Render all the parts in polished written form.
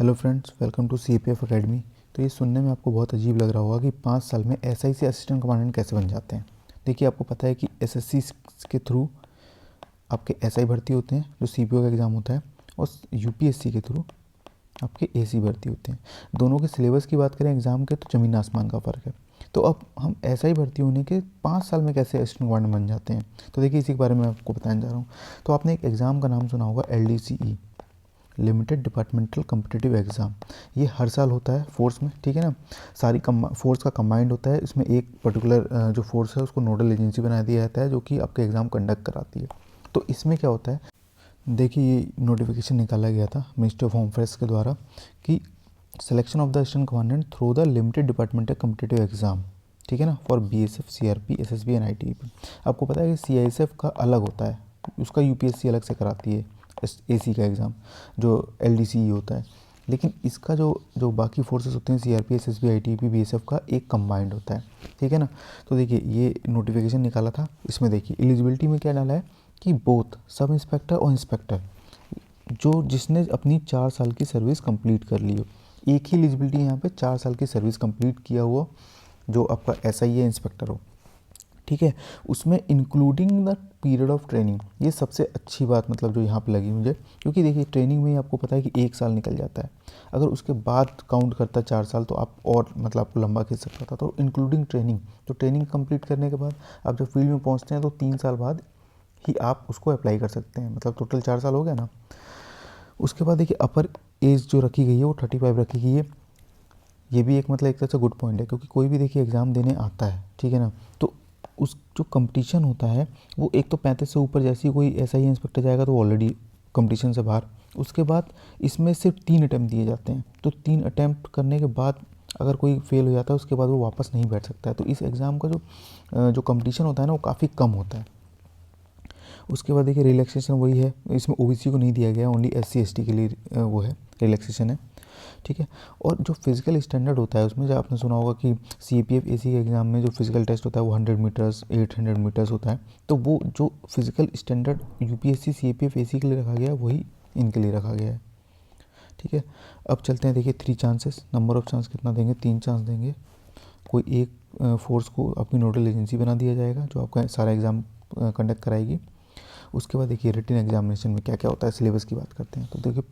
Hello friends, welcome to CAPF academy. तो ये सुनने में आपको बहुत अजीब लग रहा होगा कि 5 साल में SI से असिस्टेंट कमांडेंट कैसे बन जाते हैं। देखिए, आपको पता है कि SSC के थ्रू आपके SI भर्ती होते हैं जो CPO का एग्ज़ाम होता है, और UPSC के थ्रू आपके AC भर्ती होते हैं। दोनों के सिलेबस की बात करें एग्ज़ाम के, तो ज़मीन आसमान का फ़र्क है। तो अब हम SI भर्ती होने के 5 साल में कैसे असिस्टेंट कमांडेंट बन जाते हैं, तो देखिए इसी के बारे में आपको बताने जा रहा हूँ। तो आपने एक एग्ज़ाम का नाम सुना होगा, LDCE, limited departmental competitive exam. ये हर साल होता है फोर्स में, ठीक है ना। सारी फोर्स का कंबाइंड होता है। इसमें एक पर्टिकुलर जो फोर्स है उसको नोडल एजेंसी बना दिया जाता है जो कि आपके एग्ज़ाम कंडक्ट कराती है। तो इसमें क्या होता है, देखिए ये नोटिफिकेशन निकाला गया था मिनिस्ट्री ऑफ होम अफेयर्स के द्वारा कि selection of the assistant commandant through the limited departmental competitive exam, ठीक है ना, for BSF, CRP, SSB and ITBP। आपको पता है कि CISF का अलग होता है, उसका UPSC अलग से कराती है AC का एग्ज़ाम, जो LDCE होता है। लेकिन इसका जो जो बाकी फोर्सेस होते हैं, CRP, SSB, ITBP, BSF का एक कंबाइंड होता है, ठीक है ना। तो देखिए ये नोटिफिकेशन निकाला था, इसमें देखिए एलिजिबिलिटी में क्या डाला है कि बोथ सब इंस्पेक्टर और इंस्पेक्टर जो जिसने अपनी 4 साल की सर्विस कंप्लीट कर ली हो। एक ही एलिजिबिलिटी यहाँ पे 4 साल की सर्विस कंप्लीट किया हुआ जो आपका SI है, इंस्पेक्टर हो, ठीक है। उसमें including the period of training, ये सबसे अच्छी बात मतलब जो यहाँ पे लगी मुझे, क्योंकि देखिए ट्रेनिंग में ही आपको पता है कि 1 साल निकल जाता है। अगर उसके बाद काउंट करता 4 साल तो आप और मतलब आपको लंबा खींच सकता था। तो इंक्लूडिंग ट्रेनिंग, तो ट्रेनिंग कंप्लीट करने के बाद आप जब फील्ड में पहुँचते हैं तो 3 साल बाद ही आप उसको अप्लाई कर सकते हैं, मतलब टोटल 4 साल हो गया ना। उसके बाद देखिए अपर एज जो रखी गई है वो 35 रखी गई है। ये भी एक मतलब एक तरह से गुड पॉइंट है, क्योंकि कोई भी देखिए एग्ज़ाम देने आता है, ठीक है ना, तो उस जो कंपटीशन होता है वो एक तो 35 से ऊपर, जैसे ही कोई SI इंस्पेक्टर जाएगा तो ऑलरेडी कंपटीशन से बाहर। उसके बाद इसमें सिर्फ 3 अटैम्प्ट दिए जाते हैं, तो 3 अटैम्प्ट करने के बाद अगर कोई फेल हो जाता है उसके बाद वो वापस नहीं बैठ सकता है। तो इस एग्ज़ाम का जो कंपटीशन होता है ना वो काफ़ी कम होता है। उसके बाद देखिए रिलैक्सेशन वही है, इसमें OBC को नहीं दिया गया, ओनली SC ST के लिए वो है, रिलैक्सेशन है, ठीक है। और जो फिजिकल स्टैंडर्ड होता है उसमें जो आपने सुना होगा कि CAPF AC के एग्ज़ाम में जो फिजिकल टेस्ट होता है वो 100 मीटर्स 800 मीटर्स होता है। तो वो जो physical standard UPSC CAPF AC के लिए रखा गया है वही इनके लिए रखा गया है, ठीक है। अब चलते हैं, देखिए 3 चांसेस, नंबर ऑफ चांस कितना देंगे, 3 चांस देंगे। कोई एक फोर्स को अपनी नोडल एजेंसी बना दिया जाएगा जो आपका सारा एग्ज़ाम कंडक्ट कराएगी। उसके बाद देखिए रिटन एग्जामिनेशन में क्या क्या होता है, सिलेबस की बात करते हैं। तो देखिए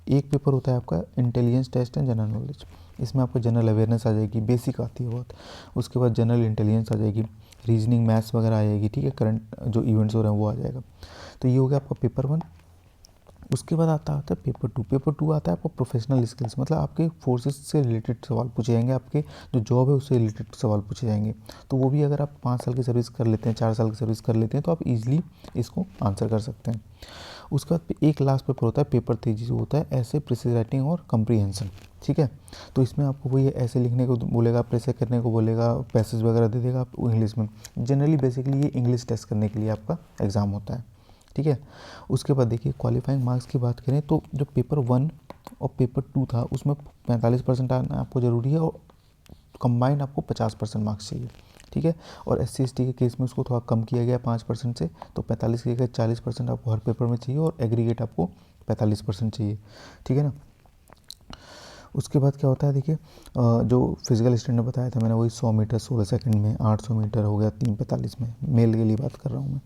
एक पेपर होता है आपका intelligence test and general knowledge. इसमें आपको जनरल अवेयरनेस आ जाएगी, बेसिक आती है बहुत। उसके बाद जनरल इंटेलिजेंस आ जाएगी, रीजनिंग मैथ्स वगैरह आ जाएगी, ठीक है, करंट जो इवेंट्स हो रहे हैं वो आ जाएगा। तो ये हो गया आपका पेपर 1। उसके बाद आता है पेपर 2। पेपर 2 आता है आपको प्रोफेशनल स्किल्स, मतलब आपके फोर्सेस से रिलेटेड सवाल पूछे जाएंगे, आपके जो जॉब है उससे रिलेटेड सवाल पूछे जाएंगे। तो वो भी अगर आप 5 साल की सर्विस कर लेते हैं, 4 साल की सर्विस कर लेते हैं तो आप इजीली इसको आंसर कर सकते हैं। उसके बाद एक लास्ट पेपर होता है पेपर 3, जो होता है ऐसे, प्रेसिज राइटिंग और कंप्रीहेंशन, ठीक है। तो इसमें आपको वही ऐसे लिखने को बोलेगा, प्रेसे करने को बोलेगा, पैसेज वगैरह दे देगा आपको इंग्लिश में। जनरली बेसिकली ये इंग्लिश टेस्ट करने के लिए आपका एग्ज़ाम होता है, ठीक है। उसके बाद देखिए क्वालिफाइंग मार्क्स की बात करें तो जो पेपर 1 और पेपर 2 था उसमें 45% आना आपको ज़रूरी है, और कंबाइंड आपको 50% मार्क्स चाहिए, ठीक है। और SC ST के केस में उसको थोड़ा कम किया गया 5% से, तो 45 के 40% आपको हर पेपर में चाहिए, और एग्रीगेट आपको 45% चाहिए, ठीक है ना। उसके बाद क्या होता है, देखिए जो फिजिकल स्टैंडर्ड बताया था मैंने वही 100 मीटर 16 सेकंड में, 800 मीटर हो गया 3:45 में, मेल के लिए बात कर रहा हूँ मैं।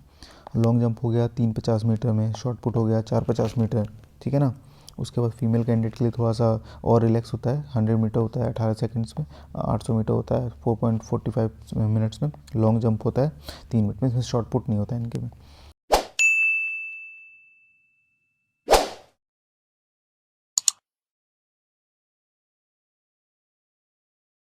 लॉन्ग जंप हो गया 350 मीटर में, शॉर्ट पुट हो गया 450 मीटर, ठीक है ना। उसके बाद फीमेल कैंडिडेट के लिए थोड़ा सा और रिलैक्स होता है, 100 मीटर होता है 18 सेकंड्स में, 800 मीटर होता है 4.45 मिनट्स में, लॉन्ग जंप होता है 3 मिनट में, इसमें शॉर्ट पुट नहीं होता है इनके में।